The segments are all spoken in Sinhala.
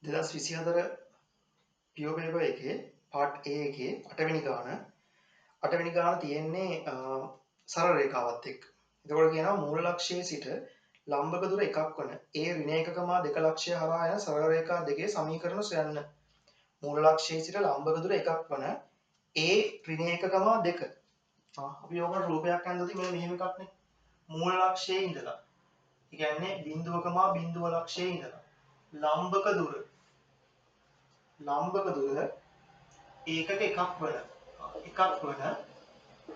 2024 පියෝ පේපර් එකේ පාර්ට් A එකේ 8වෙනි ගාන තියෙන්නේ සරල රේඛාවත් එක්ක. එතකොට කියනවා මූල ලක්ෂයේ සිට ලම්බක දුර එකක් වන A ඍණ ඒකක මා දෙක ලක්ෂය හරහා යන සරල රේඛා දෙකේ සමීකරණ සොයන්න. මූල ලක්ෂයේ සිට ලම්බක දුර එකක් වන A ඍණ ඒකක මා දෙක. අපි ඕකට රූපයක් ඇඳලා මෙන්න මෙහෙම එකක් නේ. මූල ලක්ෂයේ ඉඳලා. ඒ කියන්නේ බිඳුවක මා බිඳුව ලක්ෂයේ ඉඳලා ලම්බක දුර ඒකක එකක් වන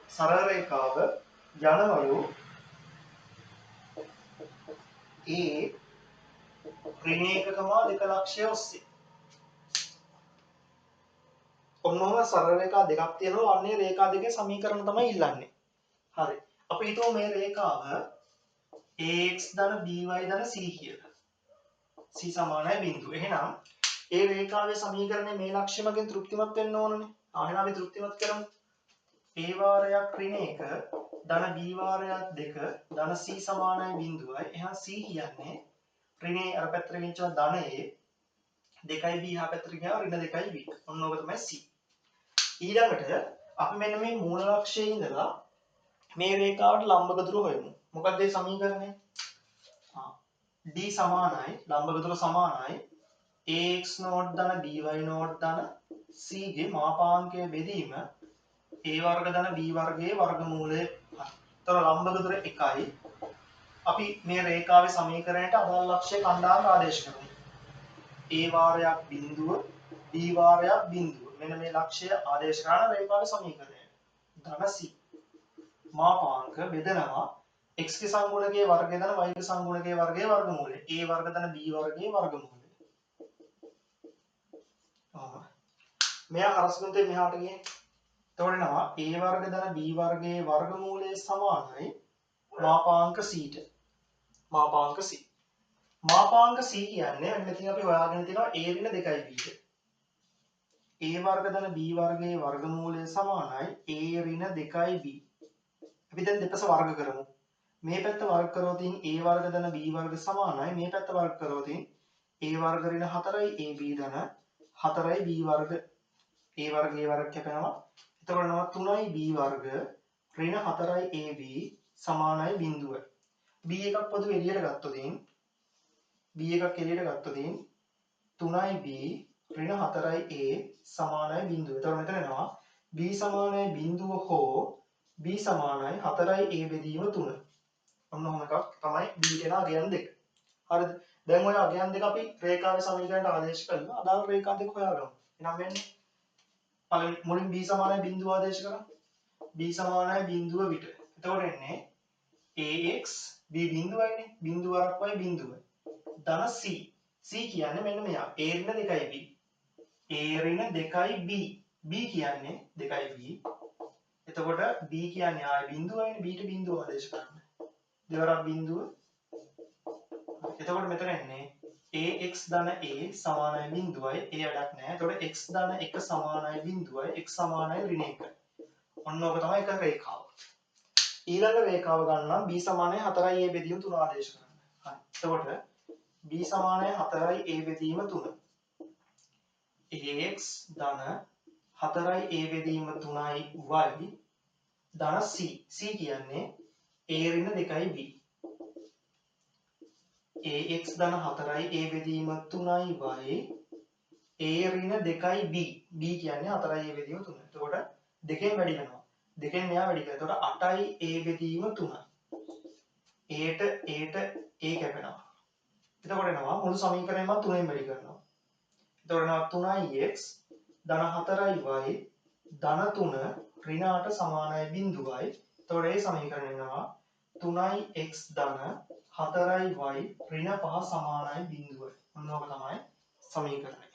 සරල රේඛාව යනවලු A ඍණ ඒකක මා දෙක ලක්ෂය ඔස්සේ. ඔන්නෝම සරල රේඛා දෙකක් තියෙනවා. අන්නේ රේඛා දෙකේ සමීකරණ තමයි ඉල්ලන්නේ. හරි. අපි හිතමු මේ රේඛාව ax ධන by ධන c කියලා. c සමානයි බිඳුව. එහෙනම් ඒ රේඛාවේ සමීකරණය මේ ලක්ෂ්‍යමකින් තෘප්තිමත් වෙන්න ඕනනේ. එහෙනම් අපි තෘප්තිමත් කරමු. a වාරයක් ඍණ 1 ධන b වාරයක් 2 ධන c සමානයි බිඳුවයි. එහෙනම් c කියන්නේ ඍණේ අර පැත්තට ගෙනිච්චම ධන a 2b හා පැත්තට ගියාම ඍණ 2b. ඔන්න ඕක තමයි c. ඊළඟට අපි මෙන්න මේ මූල ලක්ෂයේ ඉඳලා මේ රේඛාවට ලම්බක දුර හොයමු. මොකක්ද මේ සමීකරණය? d සමානයි ලම්බක දුර සමානයි ax නෝට් ධන by නෝට් ධන c ගේ මාපාංකය බෙදීම a වර්ග ධන b වර්ගයේ වර්ගමූලය. තොර ලම්බක දුර 1යි. අපි මේ රේඛාවේ සමීකරණයට අදාළ ලක්ෂ්‍ය කණ්ඩායම ආදේශ කරමු. a වාරයක් බිඳුව b වාරයක් බිඳුව. මෙන්න මේ ලක්ෂ්‍ය ආදේශ කරන රේඛාවේ සමීකරණය. ධන c මාපාංක බෙදනවා x ගේ සංගුණකයේ වර්ගය ධන y ගේ සංගුණකයේ වර්ගයේ වර්ගමූලය. a වර්ග ධන b වර්ගයේ වර්ගමූලය. මෙයා හරස්ගුණතේ මෙහාට ගියේ. එතකොට එනවා a වර්ග ධන b වර්ගයේ වර්ගමූලය සමානයි මාපාංක c ට. මාපාංක c. මාපාංක c කියන්නේ මෙතන අපි හොයාගෙන තියෙනවා a ඍණ 2යි b ට. a වර්ග ධන b වර්ගයේ වර්ගමූලය සමානයි a ඍණ 2යි b. අපි දැන් දෙපස වර්ග කරමු. මේ පැත්ත වර්ග කරොත් a වර්ග ධන b වර්ග සමානයි මේ පැත්ත වර්ග කරොත් a වර්ග ඍණ 4යි ab ධන 4යි b වර්ග a වර්ගයේ වර්ග කැපෙනවා. එතකොට නම 3යි b වර්ග ඍණ 4යි ab සමානයි බිඳුව. b එකක් පොදු එළියට ගත්තොත් 3යි b ඍණ 4යි a සමානයි බිඳුව. එතකොට මෙතන එනවා b සමානයි බිඳුව හෝ b සමානයි 4යි a බෙදීම 3. ඔන්න ඔහොම එකක් තමයි b එන අගයන් දෙක. හරිද? දැන් ඔය අගයන් දෙක අපි රේඛාවේ සමීකරණයට ආදේශ කරලා අදාළ රේඛා දෙක හොයාගමු. එහෙනම් මෙන්න පළවෙනි මුලින් b සමානයි බිඳුව ආදේශ කරමු. b සමානයි බිඳුව විට. එතකොට එන්නේ ax b බිඳුවයිනේ. බිඳුව වරක් y බිඳුවයි. ධන c. c කියන්නේ මෙන්න මෙයා. a ඍණ 2යි b. a ඍණ 2යි b. b කියන්නේ 2යි b. එතකොට b කියන්නේ ආයි බිඳුවයිනේ. b ට බිඳුව ආදේශ කරන්න. දෙවරක් බිඳුව. එතකොට මෙතන එන්නේ ax ධන a සමානයි බිඳුවයි. a වැඩක් නැහැ. එතකොට x ධන 1 සමානයි බිඳුවයි. x සමානයි ඍණ 1. ඔන්න ඕක තමයි එක රේඛාව. ඊළඟ රේඛාව ගන්නම් b සමානයි 4යි a බෙදීම 3 ආදේශ කරන්න. හරි. එතකොට b සමානයි 4යි a බෙදීම 3. ax ධන 4යි a බෙදීම 3යි y ධන c. c කියන්නේ a ඍණ 2යි b. ax ධන 4යි a බෙදීම 3යි y a ඍණ 2යි b. b කියන්නේ 4යි a බෙදීම 3. එතකොට දෙකෙන් වැඩි වෙනවා. දෙකෙන් මෙයා වැඩි කරනවා. එතකොට 8යි a බෙදීම 3යි. a ට a කැපෙනවා. එතකොට එනවා මුළු සමීකරණයම 3ෙන් වැඩි කරනවා. එතකොට එනවා 3ix ධන 4යි y ධන 3 ඍණ 8 සමානයි බිඳුවයි. එතකොට මේ සමීකරණය එනවා 3ix ධන 4යි y ඍණ 5 සමානයි බිඳුවයි. ඔන්න ඕක තමයි සමීකරණය.